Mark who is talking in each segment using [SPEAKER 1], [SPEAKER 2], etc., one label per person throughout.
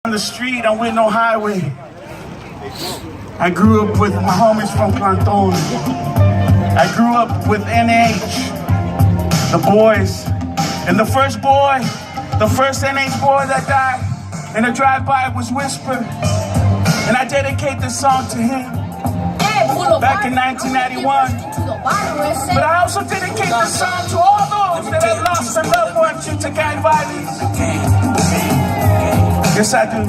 [SPEAKER 1] On the street, I'm with no highway. I grew up with my homies from Planton. I grew up with NH, the boys. And the first NH boy that died in a drive-by was Whisper. And I dedicate this song to him back in 1991. But I also dedicate this song to all those that have lost their loved ones due to gang violence. Yes, I do.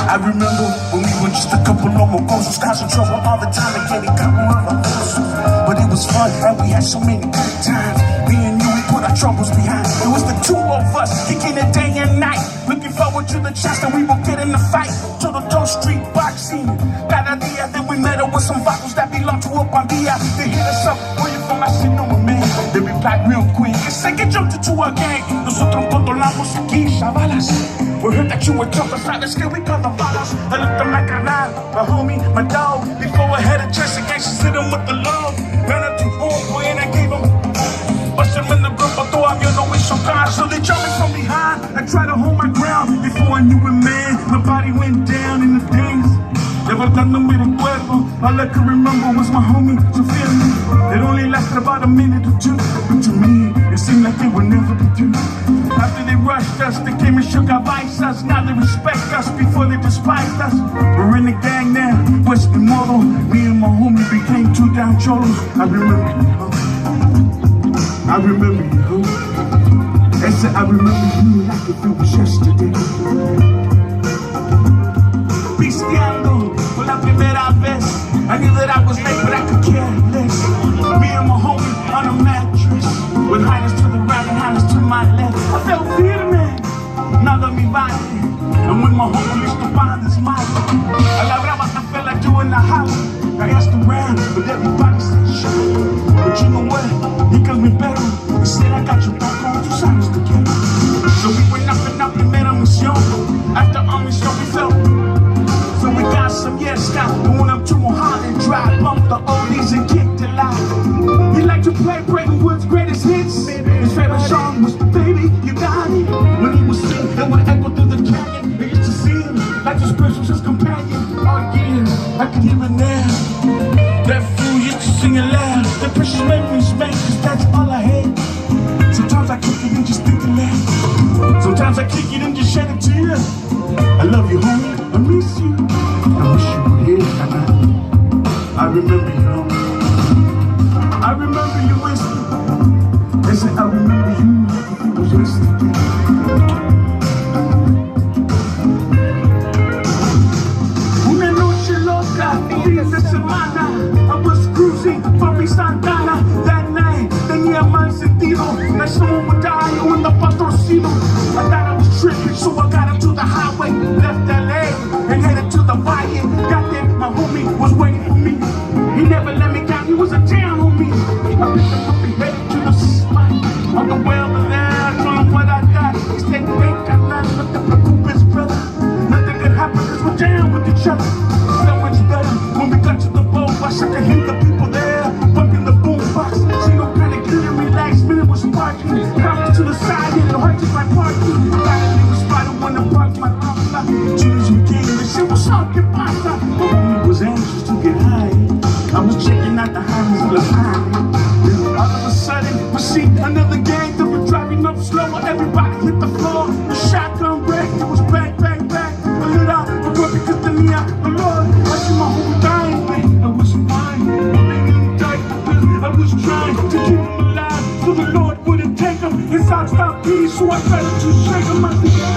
[SPEAKER 1] I remember when we were just a couple of mocosos, causing trouble all the time and getting couple of us. But it was fun and we had so many good times. Me and you, we put our troubles behind. It was the two of us kicking it day and night, looking forward to the chance that we would get in the fight. To the Toe Street boxing. Cada dia, then we met up with some vatos that belong to a pandilla. They hit us up, where you from? I said, no, man. They replied real quick. They said, get jumped into a gang. Nosotros controlamos aquí, chavalas. We heard that you were tough aside the skill, we call the fathers. I looked at my canal, my homie, my dog. Before I had a chance against hit him with the love. Ran up to homeboy and I gave him. Bust him in the group, but though I'm your no so kind. So they jumped me from behind. I tried to hold my ground. Before I knew it, man, my body went down in the dance. Levantándome del cuerpo, all I could remember was my homie sufriendo. It only lasted about a minute or two, but to me, it seemed like it would never be through. After they rushed us, they came and shook our vices. Now they respect us before they despised us. We're in the gang now, West the model. Me and my homie became two down cholos. I remember you, I remember you, I said I remember you like if it was yesterday. Pisteando for la primera vez. I knew that I was late, but I could care less. Me and my homie on a mattress, with highness to the right and highness to my left. I felt firme, nada me vale. And when my homie used to find this mic, I la brava I felt like doing the house. I asked around, but everybody said shit. But you know what? He calls me better. He said I got your back on 2 sides together. So we went up and up and made a mission. After our mission we felt. So we got some Scott, going up to Mohammed Drive, bumped the oldies and kicked it loud. He liked to play Brayton Wood's greatest hits. His favorite song was Baby, You Got It. When he was singing, it would echo through the canyon. They used to see him like the Spirit was his companion. Oh yeah, I can hear it now. That fool used to sing it loud. The precious memories, man, cause that's all I had. Sometimes I kick it and just think it loud. Sometimes I kick it and just shed a tear. I love you, homie, I miss you. I wish you were here tonight. I remember you. I remember you whispering. They said I remember you like if it was yesterday. Una noche loca, fin de semana. I was cruising from Santana. That night, tenía mal sentido. Like someone would die when the patrocino. I thought I was tripping, so I got into the highway. Left LA and headed to the Valle. Got there, my homie was waiting for me. He never let me down, he was a down on me. I picked him up and headed to the spot. On the way over there, I told him what I got. He said, ain't got nothing but the preocupes, brother. Nothing could happen cause we're down with each other. So much better when we got to the boat. I could hear the people there bumping the boombox. See no kind of good and relaxed, man, it was sparking. Cops to the side, and the heart to my parking. Got a nigga spotted when I parked my car. As soon as we came, they said, what's up, get pasta? My homie was anxious to get high. I was checking out the highways of the high. Then all of a sudden, we see another gang that was driving up slower. Everybody hit the floor. The shotgun wreck, it was bang, bang, bang. I lit out, but because tenía dolor. I see my homie dying, man. I was fine. They didn't die because I was trying to keep him alive, so the Lord wouldn't take him. His heart stopped beating, so I started to shake him. I said,